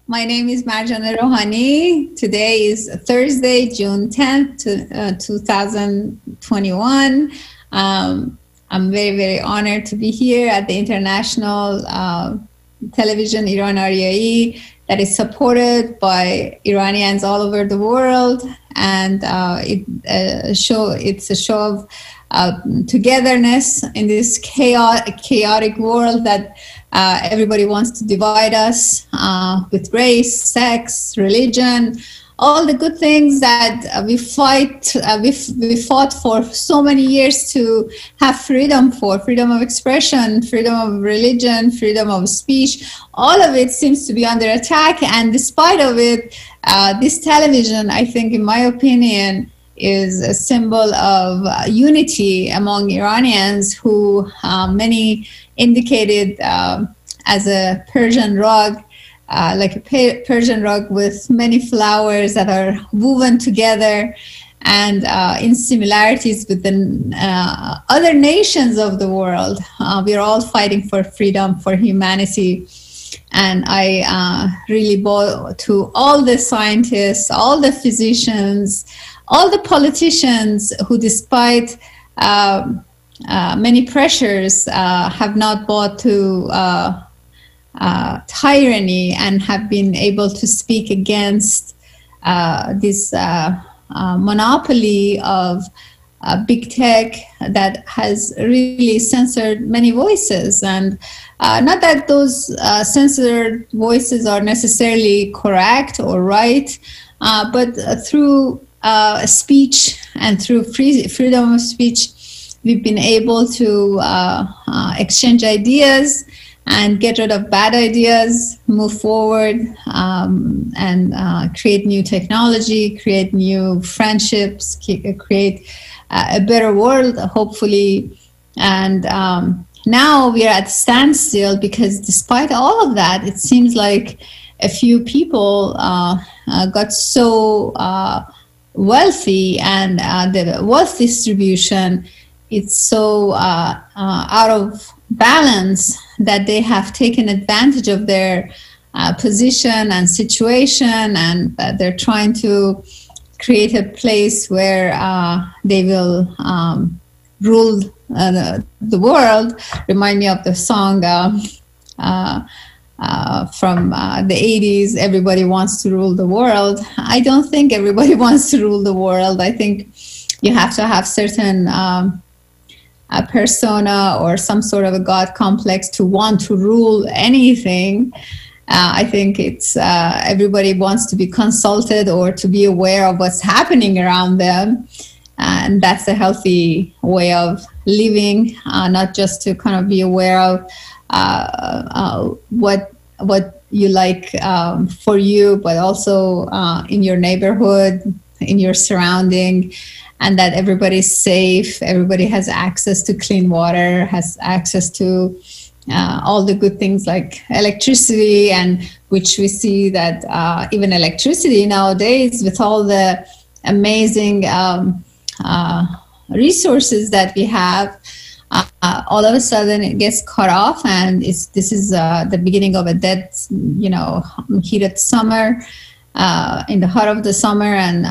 My name is Marjana Rohani. Today is Thursday, June 10th, 2021. I'm very, very honored to be here at the International Television Iran Aryai that is supported by Iranians all over the world. And it's a show of togetherness in this chaotic world that everybody wants to divide us with race, sex, religion, all the good things that we fought for so many years to have freedom for, freedom of expression, freedom of religion, freedom of speech. All of it seems to be under attack. And despite of it, this television, I think, in my opinion, is a symbol of unity among Iranians who many indicated as a Persian rug, like a Persian rug with many flowers that are woven together, and in similarities with the other nations of the world. We are all fighting for freedom, for humanity. And I really bow to all the scientists, all the physicians, all the politicians who, despite many pressures, have not bowed to tyranny and have been able to speak against this monopoly of big tech that has really censored many voices. And not that those censored voices are necessarily correct or right, but through speech and through freedom of speech, we've been able to exchange ideas and get rid of bad ideas, move forward, and create new technology, create new friendships, create a better world, hopefully. And now we are at standstill because despite all of that, it seems like a few people got so wealthy, and the wealth distribution, it's so out of balance that they have taken advantage of their position and situation, and they're trying to create a place where they will rule the world. Remind me of the song from the 80s, Everybody Wants to Rule the World. I don't think everybody wants to rule the world. I think you have to have certain a persona or some sort of a God complex to want to rule anything. I think it's everybody wants to be consulted or to be aware of what's happening around them. And that's a healthy way of living, not just to kind of be aware of what you like for you, but also in your neighborhood, in your surrounding, and that everybody's safe, everybody has access to clean water, has access to all the good things like electricity, and which we see that even electricity nowadays, with all the amazing resources that we have, all of a sudden it gets cut off, and this is the beginning of a dead, heated summer, in the heart of the summer, and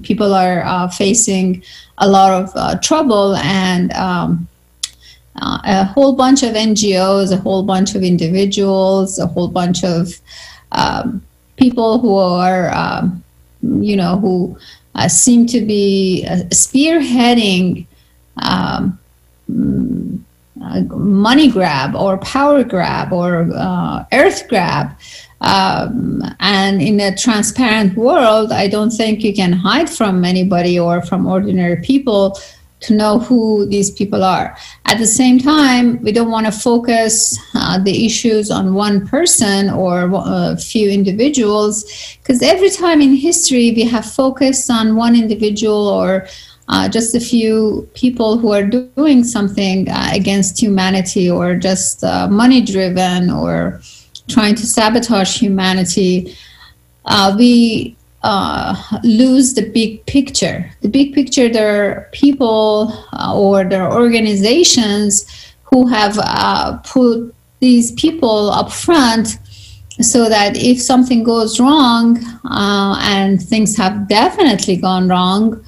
people are facing a lot of trouble, and a whole bunch of NGOs, a whole bunch of individuals, a whole bunch of people who are, who seem to be spearheading money grab or power grab or earth grab. And in a transparent world, I don't think you can hide from anybody or from ordinary people to know who these people are. At the same time, we don't want to focus the issues on one person or a few individuals, because every time in history we have focused on one individual or just a few people who are doing something against humanity, or just money-driven, or trying to sabotage humanity, we lose the big picture. The big picture, there are people or there are organizations who have put these people up front so that if something goes wrong, and things have definitely gone wrong,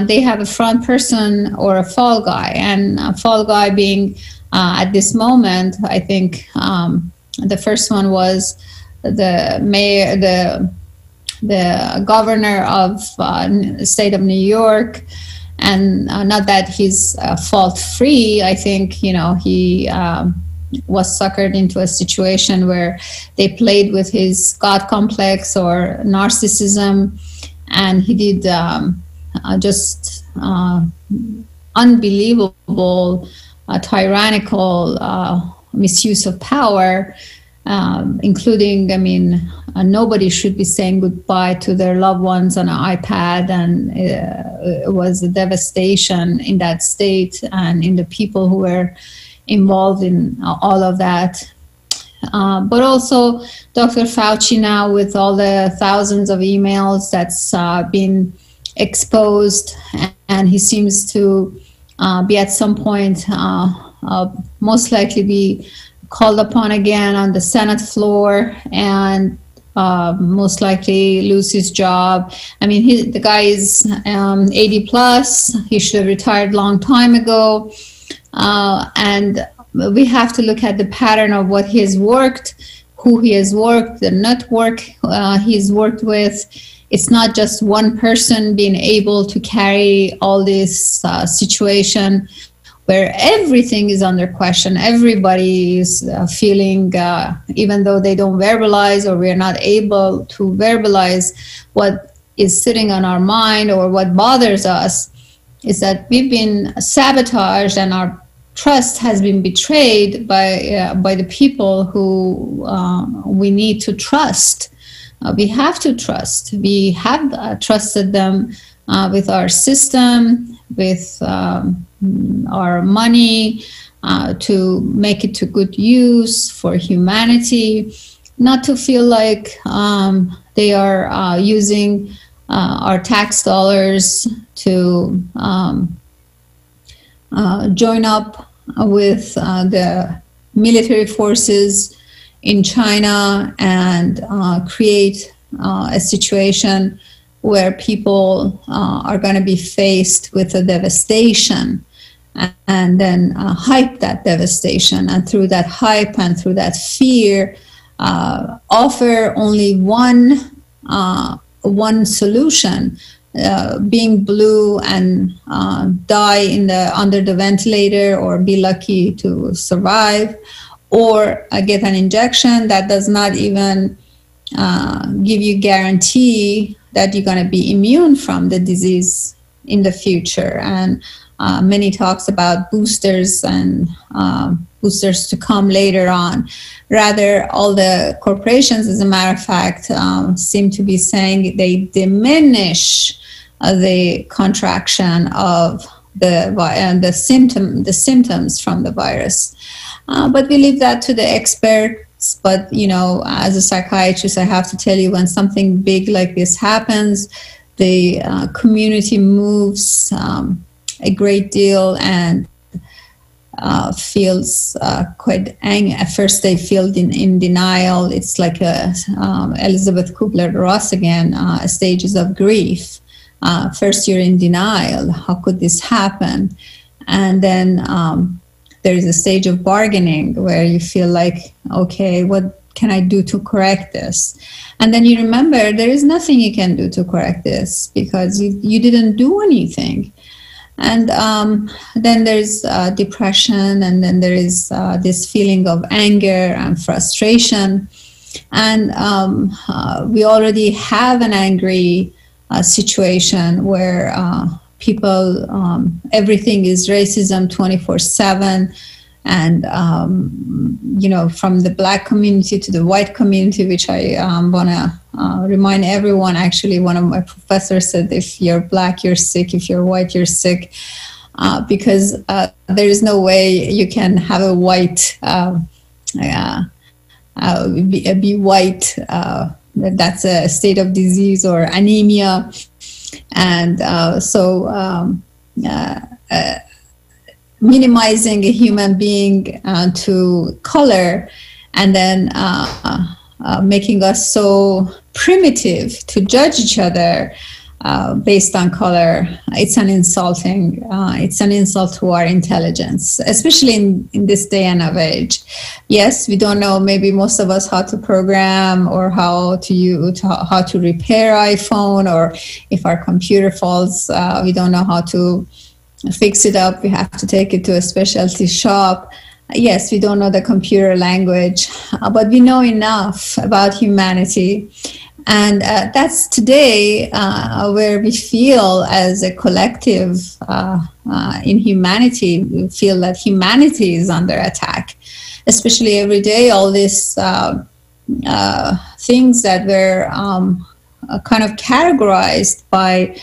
they have a front person or a fall guy. And a fall guy being, at this moment, I think the first one was the mayor, the governor of the state of New York. And not that he's fault free. I think, he was suckered into a situation where they played with his God complex or narcissism, and he did just unbelievable, tyrannical misuse of power, including, nobody should be saying goodbye to their loved ones on an iPad, and it was a devastation in that state and in the people who were involved in all of that. But also Dr. Fauci now, with all the thousands of emails that's been exposed, and he seems to be at some point most likely be called upon again on the Senate floor, and most likely lose his job. The guy is 80 plus. He should have retired a long time ago. And we have to look at the pattern of what he has worked, who he has worked, the network he's worked with. It's not just one person being able to carry all this situation where everything is under question. Everybody is feeling, even though they don't verbalize, or we're not able to verbalize what is sitting on our mind or what bothers us, is that we've been sabotaged and our trust has been betrayed by the people who we need to trust. We have to trust. We have trusted them with our system, with our money, to make it to good use for humanity, not to feel like they are using our tax dollars to join up with the military forces in China and create a situation where people are going to be faced with a devastation, and then hype that devastation, and through that hype and through that fear, offer only one solution, being blue and die under the ventilator, or be lucky to survive, or get an injection that does not even give you guarantee that you're going to be immune from the disease in the future. And many talks about boosters and boosters to come later on. Rather, all the corporations, as a matter of fact, seem to be saying they diminish the contraction of the symptoms from the virus. But we leave that to the experts. But, as a psychiatrist, I have to tell you, when something big like this happens, the community moves a great deal and feels quite angry. At first, they feel in denial. It's like Elizabeth Kubler-Ross again, stages of grief. First, you're in denial. How could this happen? And then there is a stage of bargaining where you feel like, okay, what can I do to correct this? And then you remember there is nothing you can do to correct this because you didn't do anything. And then there's depression, and then there is this feeling of anger and frustration. And we already have an angry situation where people, everything is racism 24/7. And, from the Black community to the white community, which I want to remind everyone, actually, one of my professors said, if you're Black, you're sick. If you're white, you're sick. Because there is no way you can have a white, be white. That's a state of disease or anemia. And minimizing a human being to color, and then making us so primitive to judge each other based on color. It's an insult to our intelligence, especially in this day and of age. Yes, we don't know, maybe most of us, how to program or how to repair iPhone, or if our computer falls, we don't know how to fix it up. We have to take it to a specialty shop. Yes, we don't know the computer language, but we know enough about humanity. And that's today where we feel as a collective in humanity, we feel that humanity is under attack, especially every day, all these things that were kind of categorized by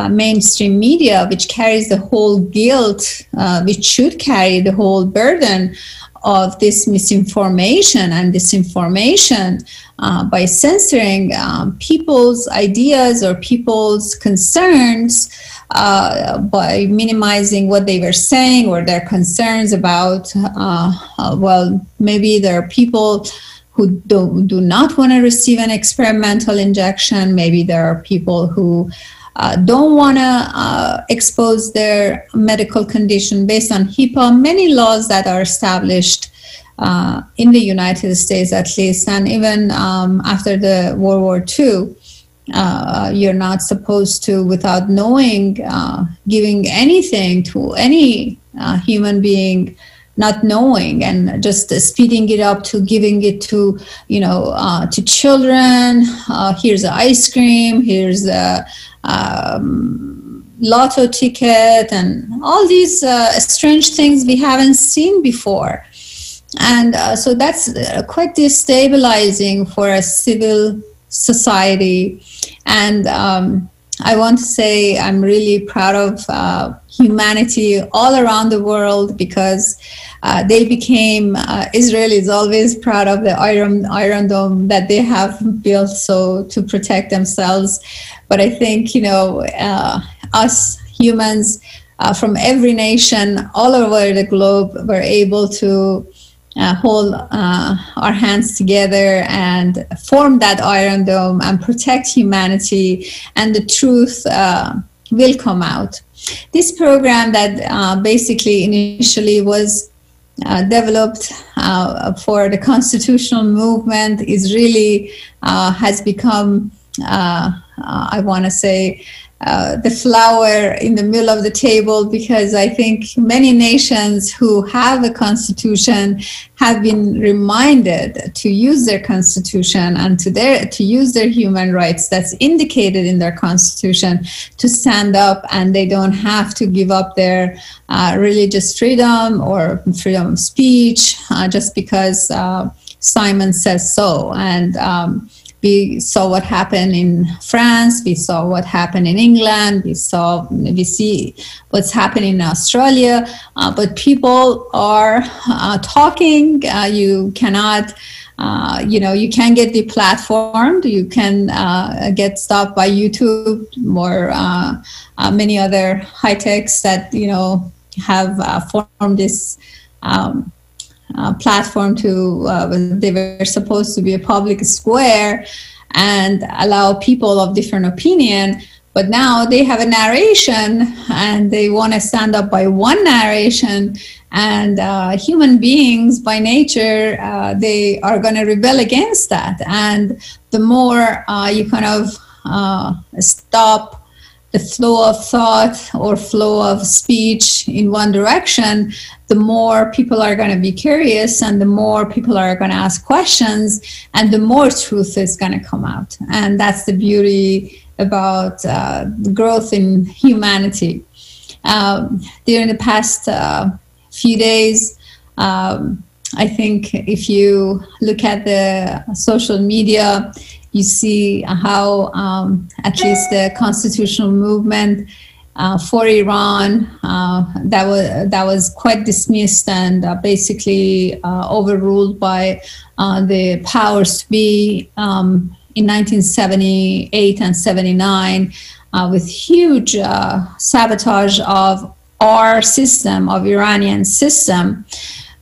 mainstream media, which carries the whole guilt, which should carry the whole burden of this misinformation and disinformation, by censoring people's ideas or people's concerns, by minimizing what they were saying or their concerns about, well, maybe there are people who do not want to receive an experimental injection. Maybe there are people who don't want to expose their medical condition based on HIPAA, many laws that are established in the United States, at least, and even after the World War II, you're not supposed to, without knowing, giving anything to any human being, not knowing, and just speeding it up to giving it to, to children. Here's the ice cream, here's the lotto ticket, and all these strange things we haven't seen before. And so that's quite destabilizing for a civil society. And I want to say I'm really proud of humanity all around the world, because they became, Israel is always proud of the Iron Dome that they have built so to protect themselves. But I think, us humans from every nation all over the globe were able to hold our hands together and form that Iron Dome and protect humanity, and the truth will come out. This program that basically initially was developed for the constitutional movement is really has become, I want to say, the flower in the middle of the table, because I think many nations who have a constitution have been reminded to use their constitution and to use their human rights that's indicated in their constitution to stand up, and they don't have to give up their religious freedom or freedom of speech just because Simon says so. And we saw what happened in France. We saw what happened in England. We see what's happening in Australia. But people are talking. You cannot, you can get deplatformed. You can get stopped by YouTube or many other high techs that have formed this. Platform to they were supposed to be a public square and allow people of different opinion, but now they have a narration and they want to stand up by one narration, and human beings by nature they are going to rebel against that. And the more you kind of stop the flow of thought or flow of speech in one direction, the more people are going to be curious, and the more people are going to ask questions, and the more truth is going to come out. And that's the beauty about the growth in humanity. During the past few days, I think if you look at the social media, you see how at least the constitutional movement for Iran that was quite dismissed and basically overruled by the powers to be in 1978 and 79 with huge sabotage of our system, of Iranian system.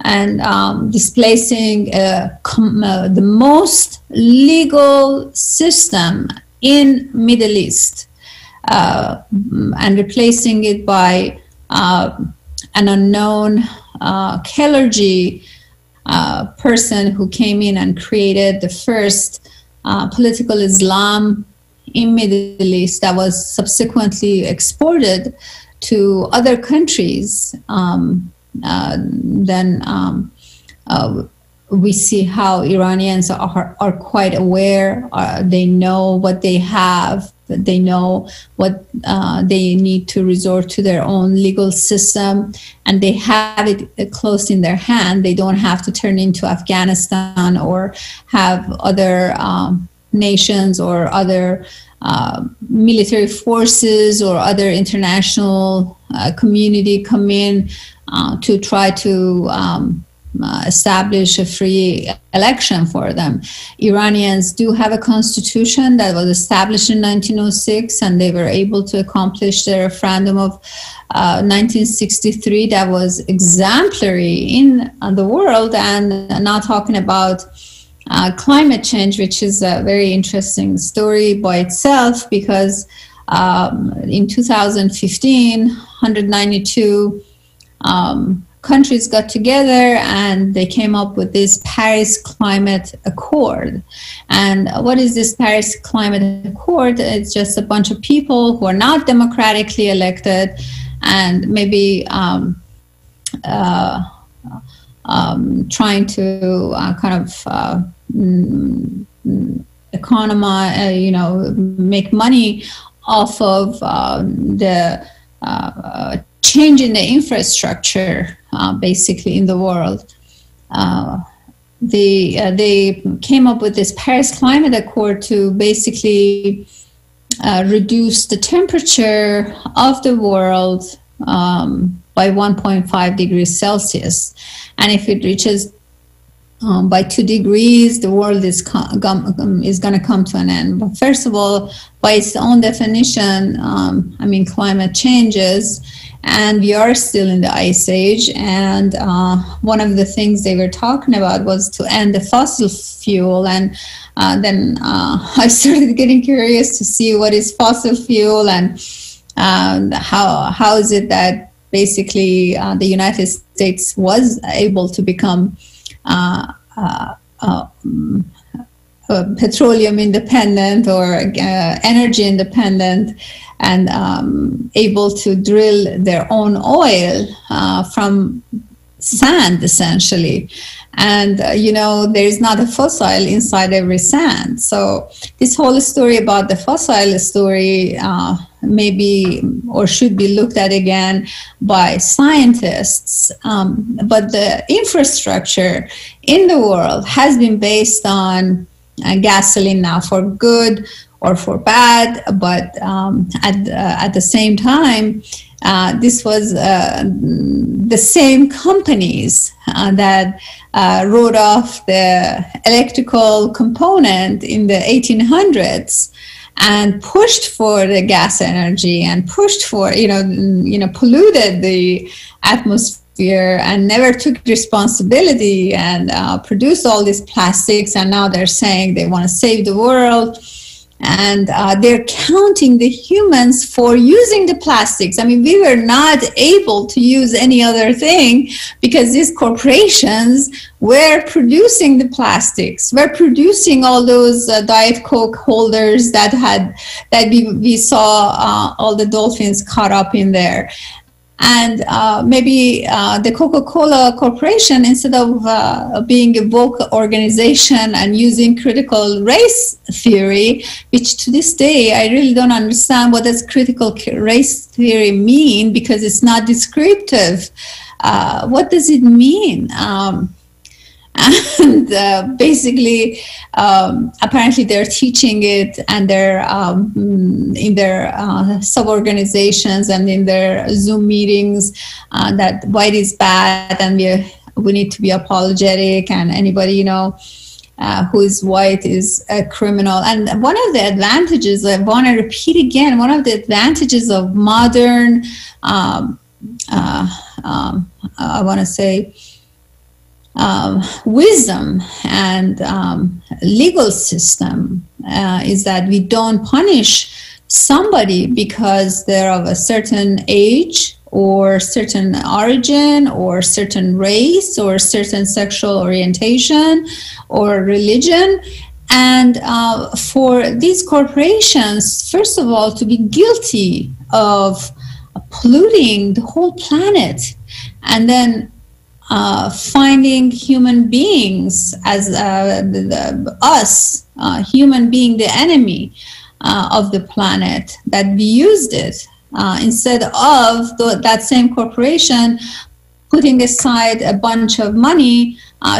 and displacing the most legal system in Middle East, and replacing it by an unknown Kalergi person who came in and created the first political Islam in Middle East that was subsequently exported to other countries. Then we see how Iranians are quite aware. They know what they have. They know what they need to resort to their own legal system, and they have it close in their hand. They don't have to turn into Afghanistan or have other nations or other military forces or other international community come in to try to establish a free election for them. Iranians do have a constitution that was established in 1906, and they were able to accomplish their referendum of 1963 that was exemplary in the world. And not talking about climate change, which is a very interesting story by itself, because in 2015, 192 countries got together and they came up with this Paris Climate Accord. And what is this Paris Climate Accord? It's just a bunch of people who are not democratically elected and maybe trying to economize, make money off of the change in the infrastructure, basically, in the world. They came up with this Paris Climate Accord to basically reduce the temperature of the world by 1.5 degrees Celsius. And if it reaches by 2 degrees, the world is going to come to an end. But first of all, by its own definition, climate changes, and we are still in the ice age. And one of the things they were talking about was to end the fossil fuel. And then I started getting curious to see what is fossil fuel and how is it that basically the United States was able to become petroleum independent or energy independent, and able to drill their own oil from sand, essentially. And, there is not a fossil inside every sand. So this whole story about the fossil story maybe or should be looked at again by scientists. But the infrastructure in the world has been based on gasoline now, for good or for bad. But at the same time, this was the same companies that wrote off the electrical component in the 1800s and pushed for the gas energy and pushed for, polluted the atmosphere and never took responsibility and produced all these plastics. And now they're saying they want to save the world. And they're counting the humans for using the plastics. I mean, we were not able to use any other thing because these corporations were producing the plastics, were producing all those Diet Coke holders that we saw all the dolphins caught up in there. And maybe the Coca-Cola Corporation, instead of being a woke organization and using critical race theory, which to this day I really don't understand what does critical race theory mean, because it's not descriptive. What does it mean? And basically, apparently they're teaching it, and they're in their sub-organizations and in their Zoom meetings that white is bad and we need to be apologetic, and anybody who is white is a criminal. And one of the advantages, I want to repeat again, one of the advantages of modern, I want to say, wisdom and legal system is that we don't punish somebody because they're of a certain age or certain origin or certain race or certain sexual orientation or religion. And for these corporations, first of all, to be guilty of polluting the whole planet and then finding human beings as us, human being the enemy of the planet, that we used it instead of that same corporation putting aside a bunch of money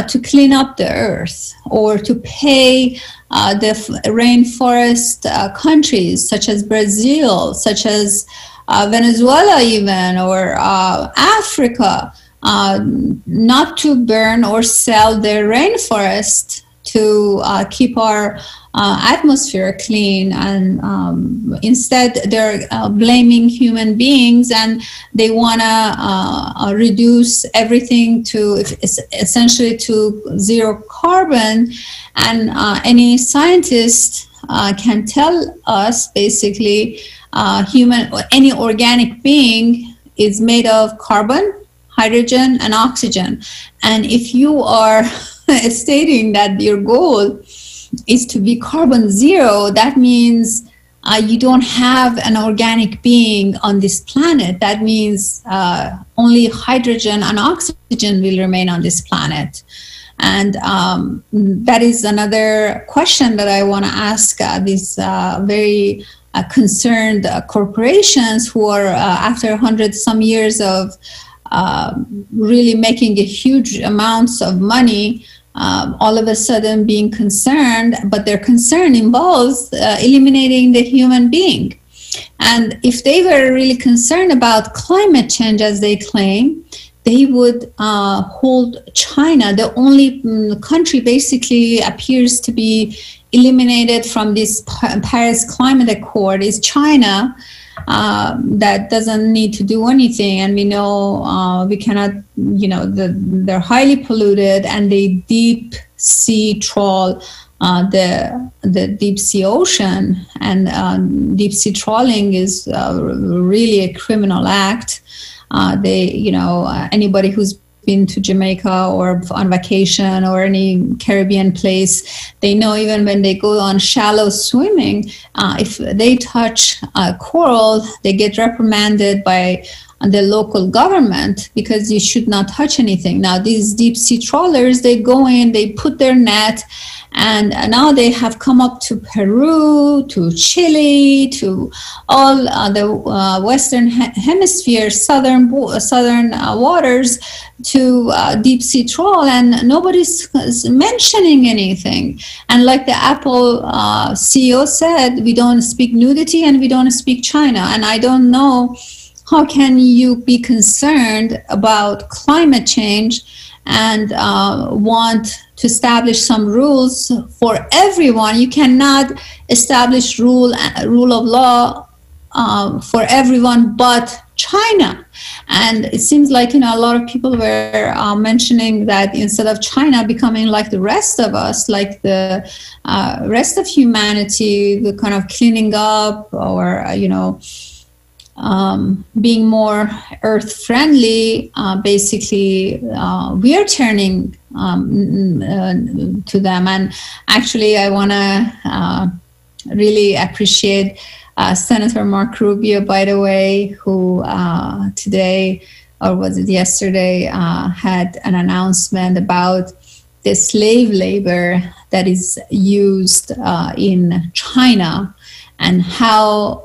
to clean up the earth or to pay the rainforest countries such as Brazil, such as Venezuela even, or Africa, not to burn or sell their rainforest to keep our atmosphere clean. And instead they're blaming human beings, and they want to reduce everything to essentially to zero carbon. And any scientist can tell us basically any organic being is made of carbon, hydrogen, and oxygen. And if you are stating that your goal is to be carbon zero, that means you don't have an organic being on this planet. That means only hydrogen and oxygen will remain on this planet. And that is another question that I want to ask these very concerned corporations who are, after 100-some years of really making a huge amounts of money, all of a sudden being concerned, but their concern involves eliminating the human being. And if they were really concerned about climate change, as they claim, they would hold China, the only country basically appears to be eliminated from this Paris Climate Accord is China, that doesn't need to do anything. And we know we cannot, they're highly polluted, and they deep sea trawl the deep sea ocean. And deep sea trawling is really a criminal act. Anybody who's been to Jamaica or on vacation or any Caribbean place, they know even when they go on shallow swimming, if they touch coral, they get reprimanded by the local government because you should not touch anything. Now, these deep sea trawlers, they go in, they put their net, and now they have come up to Peru, to Chile, to all the Western Hemisphere, southern waters, to deep sea trawl, and nobody's mentioning anything. And like the Apple CEO said, we don't speak nudity and we don't speak China. And I don't know, how can you be concerned about climate change and want to establish some rules for everyone? You cannot establish rule of law for everyone but China. And it seems like, a lot of people were mentioning that instead of China becoming like the rest of us, like the rest of humanity, the kind of cleaning up or, being more earth friendly, basically we are turning to them. And actually I want to really appreciate Senator Marco Rubio, by the way, who today, or was it yesterday, had an announcement about the slave labor that is used in China, and how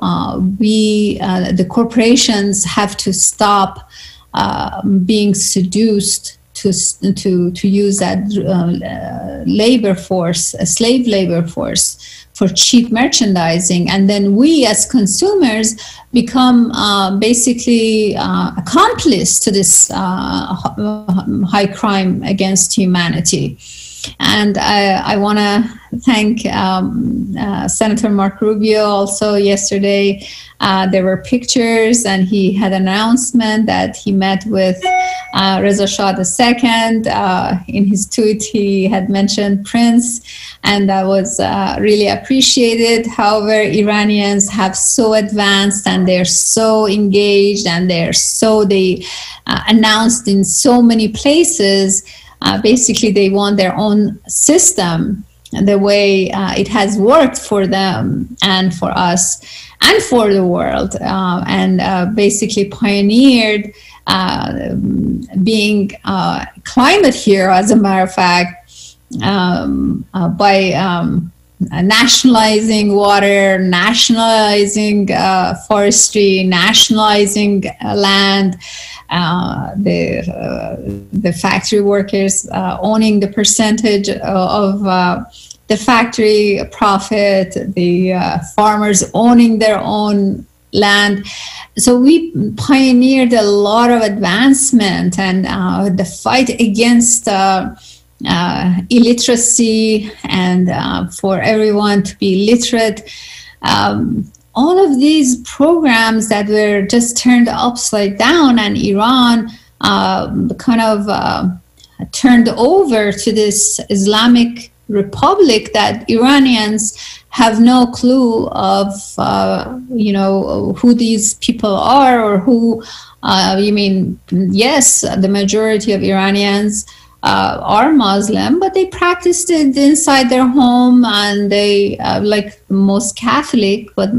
the corporations have to stop being seduced to use that labor force, a slave labor force, for cheap merchandising. And then we as consumers become basically accomplice to this high crime against humanity. And I want to thank Senator Marco Rubio also yesterday. There were pictures, and he had an announcement that he met with Reza Shah II. In his tweet, he had mentioned Prince, and that was really appreciated. However, Iranians have so advanced, and they're so engaged, and they announced in so many places. Basically, they want their own system, the way it has worked for them and for us and for the world, and basically pioneered being climate hero, as a matter of fact, by nationalizing water, nationalizing forestry, nationalizing land, the factory workers owning the percentage of the factory profit, the farmers owning their own land. So we pioneered a lot of advancement, and the fight against illiteracy and for everyone to be literate. All of these programs that were just turned upside down, and Iran kind of turned over to this Islamic Republic that Iranians have no clue of, who these people are, or who, yes, the majority of Iranians are Muslim, but they practiced it inside their home, and they, like most Catholic, but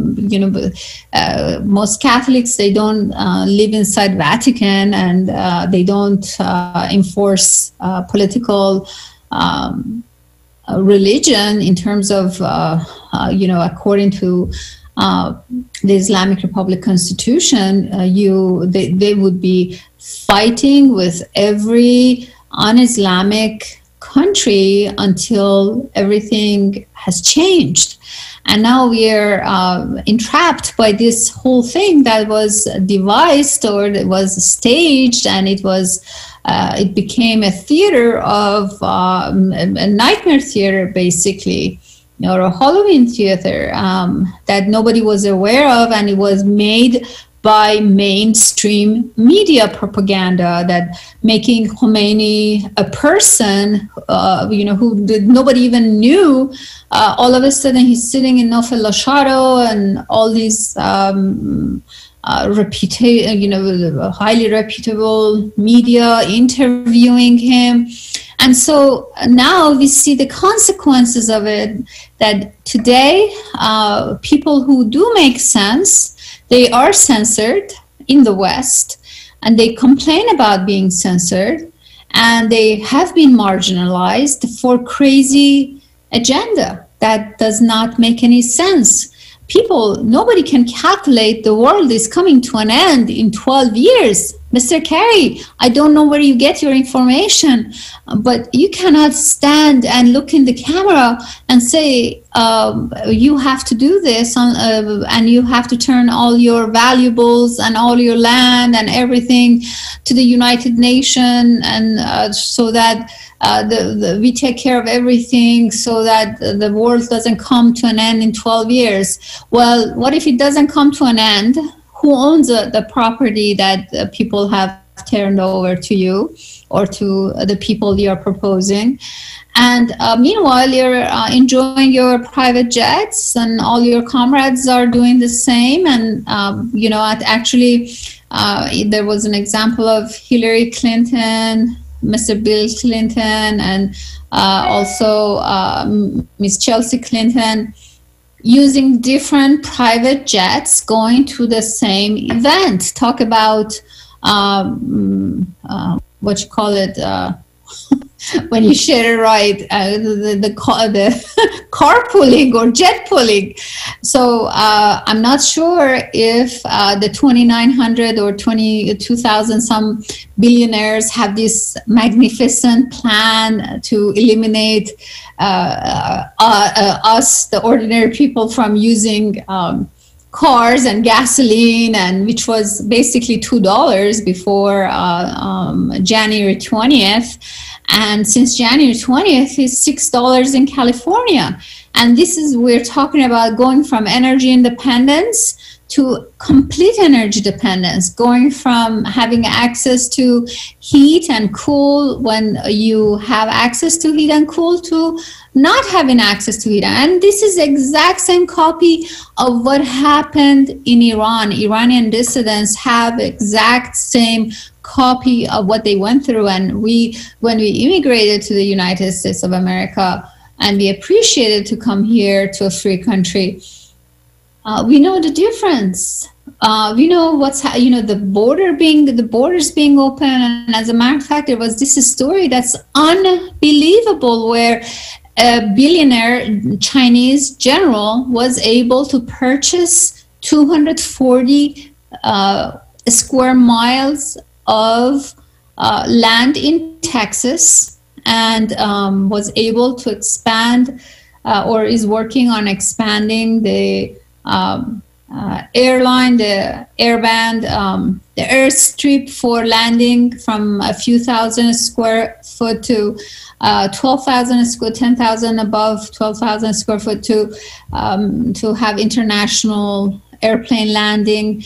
most Catholics, they don't live inside Vatican, and they don't enforce political religion in terms of, according to the Islamic Republic Constitution. They would be fighting with every un-Islamic country until everything has changed. And now we are entrapped by this whole thing that was devised, or it was staged, and it became a theater of a nightmare theater, basically, or a Halloween theater that nobody was aware of, and it was made by mainstream media propaganda, that making Khomeini a person, who nobody even knew. All of a sudden, he's sitting in Nofel Lasharo and all these highly reputable media interviewing him. And so now we see the consequences of it, that today people who do make sense, they are censored in the West, and they complain about being censored, and they have been marginalized for crazy agenda that does not make any sense. Nobody can calculate the world is coming to an end in 12 years. Mr. Kerry, I don't know where you get your information, but you cannot stand and look in the camera and say, you have to do this, and you have to turn all your valuables and all your land and everything to the United Nations, and so that we take care of everything, so that the world doesn't come to an end in 12 years. Well, what if it doesn't come to an end? Who owns the property that people have turned over to you, or to the people you're proposing? And meanwhile, you're enjoying your private jets, and all your comrades are doing the same. And, there was an example of Hillary Clinton, Mr. Bill Clinton, and also Miss Chelsea Clinton, using different private jets going to the same event. Talk about what you call it, when you share a ride, the carpooling or jet pooling. So I'm not sure if the 2,900 or 22,000 some billionaires have this magnificent plan to eliminate us, the ordinary people, from using cars and gasoline, and which was basically $2 before January 20th. And since January 20th, it's $6 in California. And this is, we're talking about going from energy independence to complete energy dependence, going from having access to heat and cool when you have access to heat and cool to not having access to heat. And this is the exact same copy of what happened in Iran. Iranian dissidents have exact same copy of what they went through. And when we immigrated to the United States of America, and we appreciated to come here to a free country, we know the difference. We know the borders being open. And as a matter of fact, there was this story that's unbelievable where a billionaire Chinese general was able to purchase 240 square miles of land in Texas, and was able to expand or is working on expanding the airline, the airband, the airstrip for landing from a few thousand square foot to 12,000 square, 10,000 above 12,000 square foot to have international airplane landing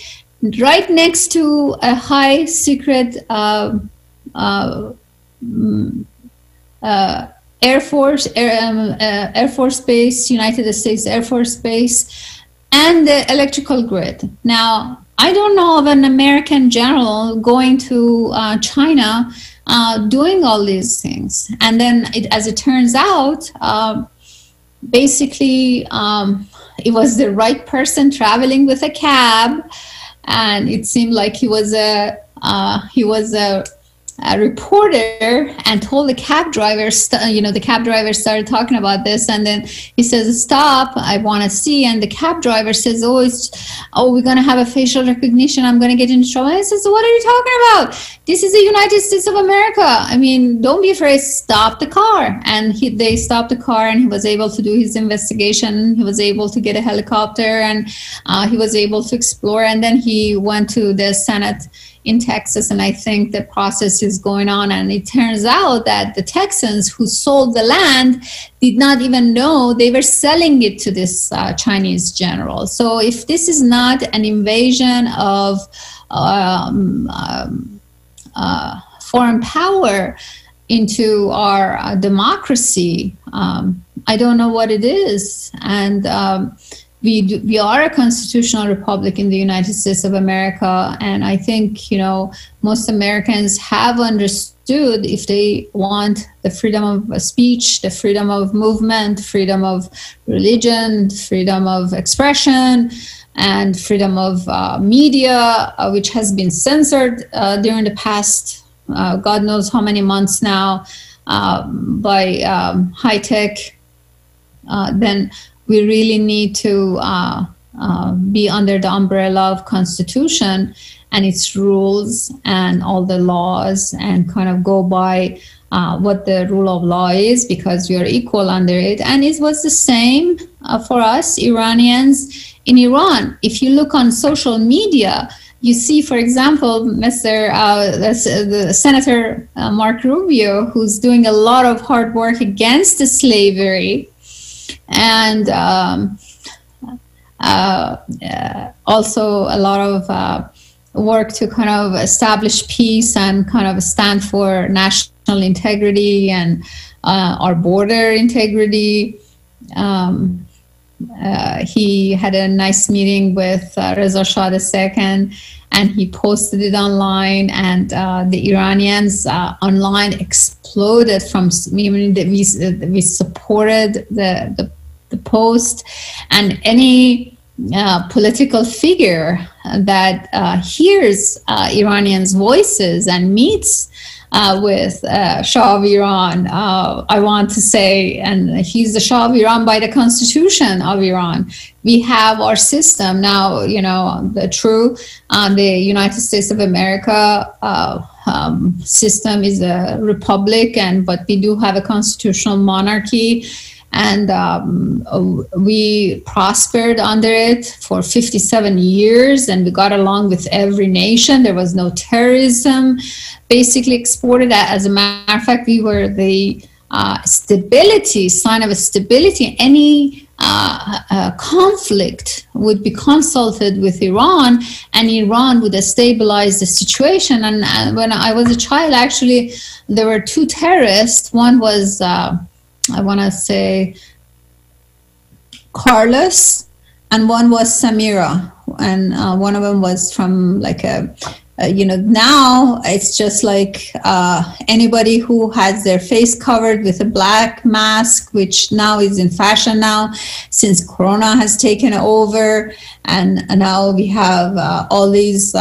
right next to a high secret Air Force Base, United States Air Force Base, and the electrical grid. Now, I don't know of an American general going to China doing all these things. And then, as it turns out, basically, it was the right person traveling with a cab, and it seemed like he was a reporter, and told the cab driver, the cab driver started talking about this, and then he says, "Stop, I want to see." And the cab driver says, we're going to have a facial recognition, I'm going to get into trouble. And he says, "What are you talking about? This is the United States of America. I mean, don't be afraid, stop the car." And they stopped the car, and he was able to do his investigation. He was able to get a helicopter, and he was able to explore. And then he went to the Senate in Texas, and I think the process is going on. And it turns out that the Texans who sold the land did not even know they were selling it to this Chinese general. So if this is not an invasion of foreign power into our democracy, I don't know what it is. And we are a constitutional republic in the United States of America, and I think most Americans have understood, if they want the freedom of speech, the freedom of movement, freedom of religion, freedom of expression, and freedom of media, which has been censored during the past God knows how many months now by high tech, then we really need to be under the umbrella of Constitution and its rules and all the laws, and kind of go by what the rule of law is, because we are equal under it. And it was the same for us Iranians in Iran. If you look on social media, you see, for example, the Senator Mark Rubio, who's doing a lot of hard work against the slavery, and also a lot of work to kind of establish peace and kind of stand for national integrity and our border integrity. He had a nice meeting with Reza Shah II, and he posted it online, and the Iranians online exploded from, we supported the post, and any political figure that hears Iranians' voices and meets with Shah of Iran, I want to say, and he's the Shah of Iran by the Constitution of Iran. We have our system now, the United States of America system is a republic, but we do have a constitutional monarchy. and we prospered under it for 57 years, and we got along with every nation. There was no terrorism basically exported. As a matter of fact, we were the sign of a stability. Any conflict would be consulted with Iran, and Iran would stabilize the situation. And when I was a child, actually, there were two terrorists. One was, I want to say, Carlos, and one was Samira. And one of them was from like now it's just like anybody who has their face covered with a black mask, which now is in fashion now since Corona has taken over. And now we have all these,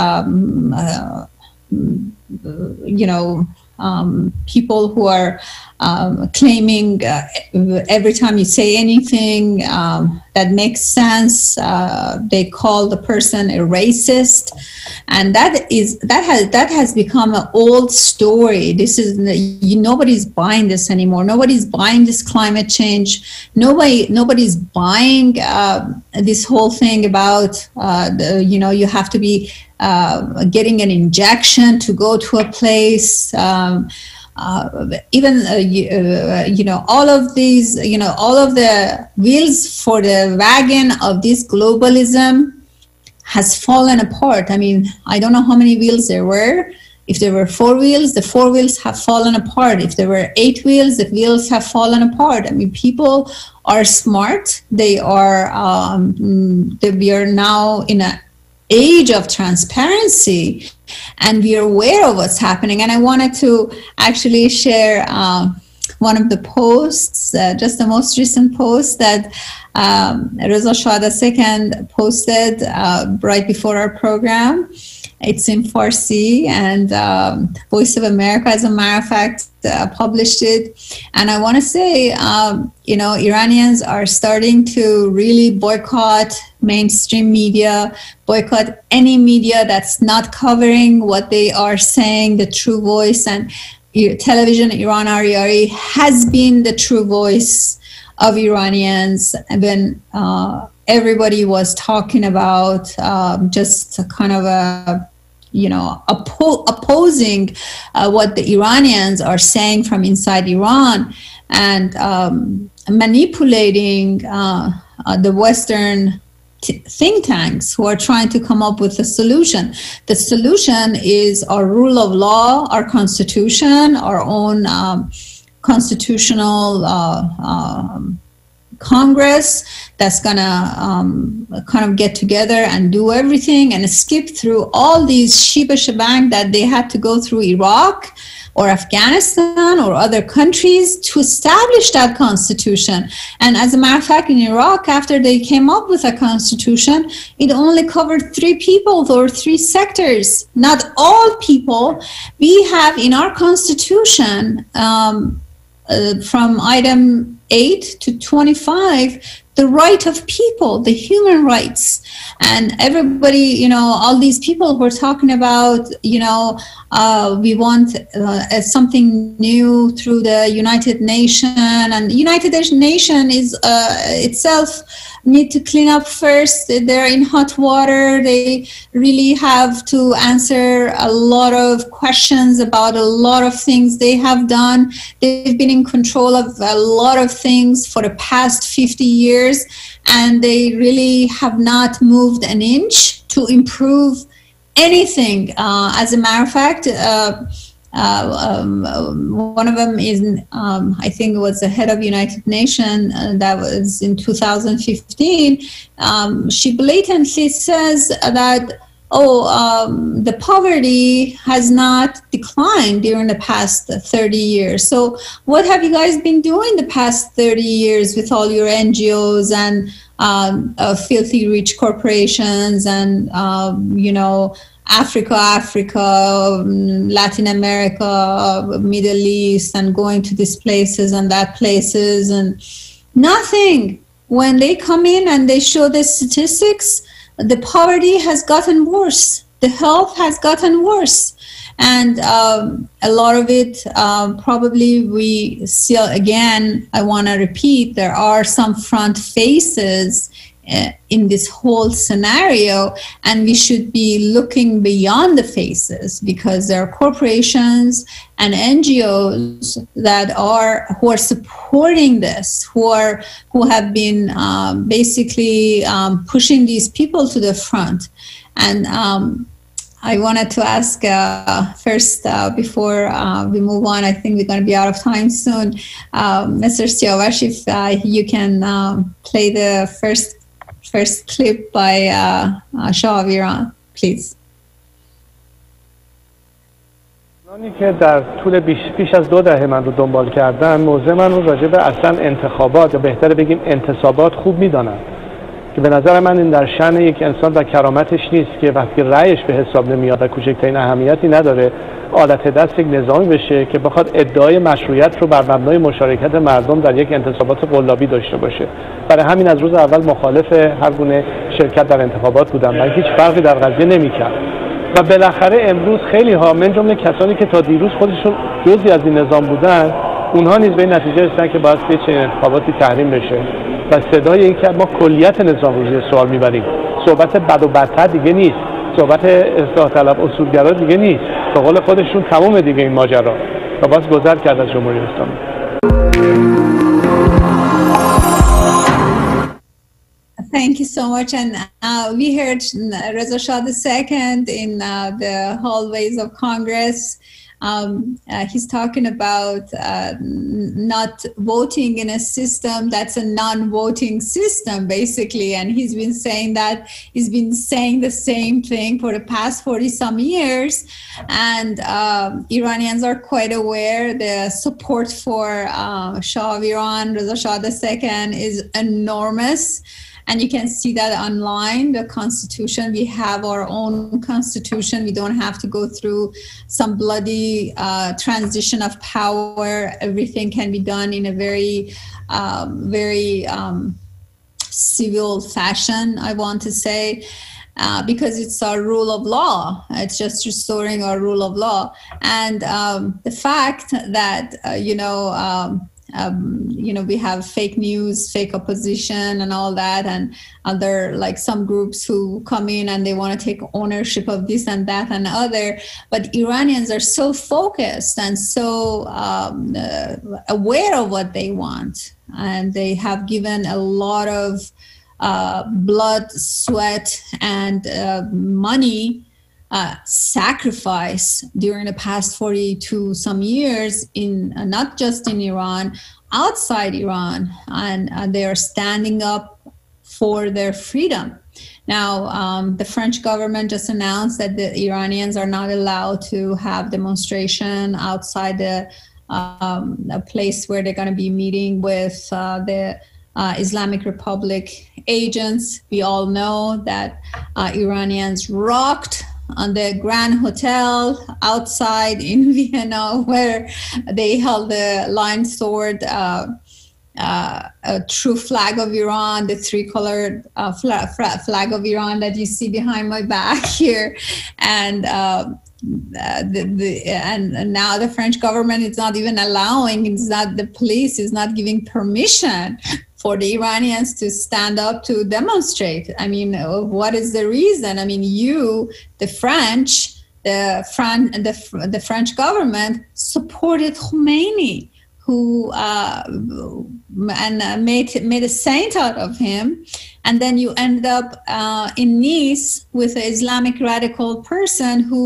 people who are claiming every time you say anything that makes sense, they call the person a racist, and that has become an old story. This is nobody's buying this anymore. Nobody's buying this climate change. Nobody's buying this whole thing about you have to be getting an injection to go to a place. All of these, all of the wheels for the wagon of this globalism has fallen apart. I mean, I don't know how many wheels there were. If there were 4 wheels, the 4 wheels have fallen apart. If there were 8 wheels, the wheels have fallen apart. I mean, people are smart. We are now in an age of transparency, and we are aware of what's happening. And I wanted to actually share one of the posts, just the most recent post that Reza Shah II posted right before our program. It's in Farsi, and Voice of America, as a matter of fact, published it. And I want to say, Iranians are starting to really boycott mainstream media, boycott any media that's not covering what they are saying, the true voice. And television, Iran Ariari, has been the true voice of Iranians. And when everybody was talking about just kind of opposing what the Iranians are saying from inside Iran, and manipulating the Western think tanks who are trying to come up with a solution. The solution is our rule of law, our constitution, our own constitutional Congress that's gonna kind of get together and do everything and skip through all these sheba shebang that they had to go through Iraq or Afghanistan or other countries to establish that constitution. And as a matter of fact, in Iraq, after they came up with a constitution, it only covered 3 people or 3 sectors, not all people. We have in our constitution, from item 8 to 25, the right of people, the human rights. And everybody, all these people who are talking about, we want something new through the United Nations, and the United Nations is itself need to clean up first. They're in hot water. They really have to answer a lot of questions about a lot of things they have done. They've been in control of a lot of things for the past 50 years, and they really have not moved an inch to improve anything. As a matter of fact, one of them is, I think it was the head of United Nations, that was in 2015. She blatantly says that, the poverty has not declined during the past 30 years. So what have you guys been doing the past 30 years with all your NGOs and filthy rich corporations and, Africa, Latin America, Middle East, and going to these places and that places, and nothing. When they come in and they show the statistics, the poverty has gotten worse. The health has gotten worse. And a lot of it, probably we still, again, I want to repeat, there are some front faces in this whole scenario, and we should be looking beyond the faces, because there are corporations and NGOs who are supporting this, who have been basically pushing these people to the front. And I wanted to ask first, before we move on, I think we're going to be out of time soon, Mr. Siavash, if you can play the first clip by Shah of Iran, please. نانی که در طول بیش از 2 دهه من رو دنبال کردن، موضع من رو راجع به اصلا انتخابات، یا بهتر بگیم انتصابات، خوب میدانن که به نظر من این در شأن یک انسان و کرامتش نیست که وقتی رأیش به حساب نمیاد و کوچکترین اهمیتی نداره، آلت دست یک نظامی بشه که بخواد ادعای مشروعیت رو بر مبنای مشارکت مردم در یک انتصابات قلابی داشته باشه. برای همین از روز اول مخالف هر گونه شرکت در انتخابات بودم و هیچ فرقی در قضیه نمی‌کرد. و بالاخره امروز خیلی ها، من جمله کسانی که تا دیروز خودشون جزئی از این نظام بودن، اونها نیز به این نتیجه رسیدن که باید چنین انتخاباتی تحریم بشه و صدای این که ما کلیت نظام رو زیر سوال میبریم. صحبت بد و بدتر دیگه نیست، صحبت اصلاح طلب اصولگرا دیگه نیست، به قول خودشون تمام دیگه این ماجرا و باز گذر کرد از جمهوری اسلامی. Thank you so much. And we heard Reza Shah II in the hallways of Congress. He's talking about not voting in a system that's a non-voting system, basically. And he's been saying the same thing for the past 40-some years. And Iranians are quite aware the support for Shah of Iran, Reza Shah II, is enormous. And you can see that online, the Constitution. We have our own Constitution. We don't have to go through some bloody transition of power. Everything can be done in a very civil fashion, I want to say, because it's our rule of law. It's just restoring our rule of law. And the fact that, we have fake news, fake opposition and all that, and other, like some groups who come in and they want to take ownership of this and that and other. But Iranians are so focused and so aware of what they want. And they have given a lot of blood, sweat, and money sacrifice during the past 42 some years, in not just in Iran, outside Iran, and they are standing up for their freedom. Now, the French government just announced that the Iranians are not allowed to have demonstration outside a place where they're going to be meeting with the Islamic Republic agents. We all know that Iranians rocked on the Grand Hotel outside in Vienna, where they held the line sword, a true flag of Iran, the three-colored flag of Iran that you see behind my back here. And and now the French government is not even allowing, the police is not giving permission for the Iranians to stand up to demonstrate. I mean, what is the reason? I mean, the French government supported Khomeini, who and made a saint out of him, and then you end up in Nice with an Islamic radical person who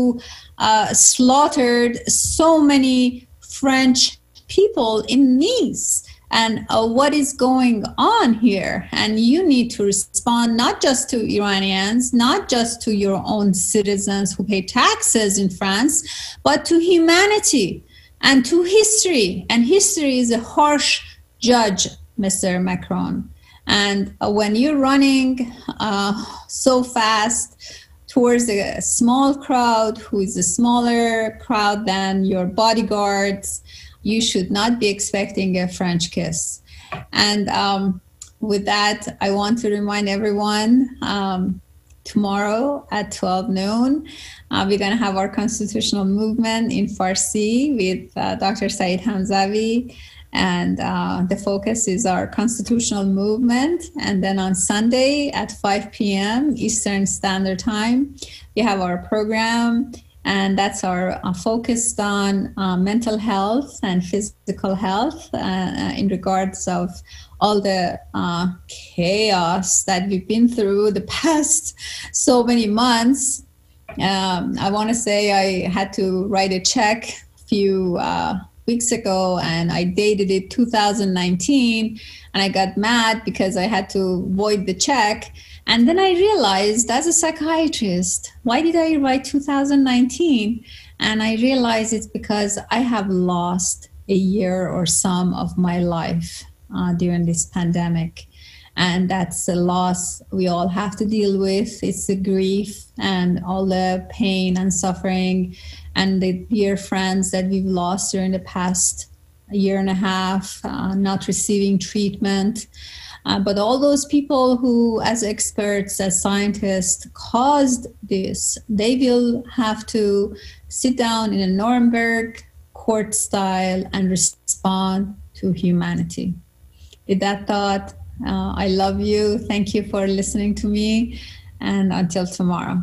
slaughtered so many French people in Nice. And what is going on here? And you need to respond not just to Iranians, not just to your own citizens who pay taxes in France, but to humanity and to history. And history is a harsh judge, Mr. Macron. And when you're running so fast towards a small crowd who is a smaller crowd than your bodyguards, you should not be expecting a French kiss. And with that, I want to remind everyone tomorrow at 12 noon. We're going to have our constitutional movement in Farsi with Dr. Saeed Hamzavi. And the focus is our constitutional movement. And then on Sunday at 5 p.m. Eastern Standard Time, we have our program. And that's our focused on mental health and physical health in regards of all the chaos that we've been through the past so many months. I want to say I had to write a check a few weeks ago, and I dated it 2019, and I got mad because I had to void the check. And then I realized, as a psychiatrist, why did I write 2019? And I realized it's because I have lost a year or some of my life during this pandemic. And that's a loss we all have to deal with. It's the grief and all the pain and suffering and the dear friends that we've lost during the past year and a half, not receiving treatment. But all those people who, as experts, as scientists, caused this, they will have to sit down in a Nuremberg court style and respond to humanity. With that thought, I love you. Thank you for listening to me. And until tomorrow.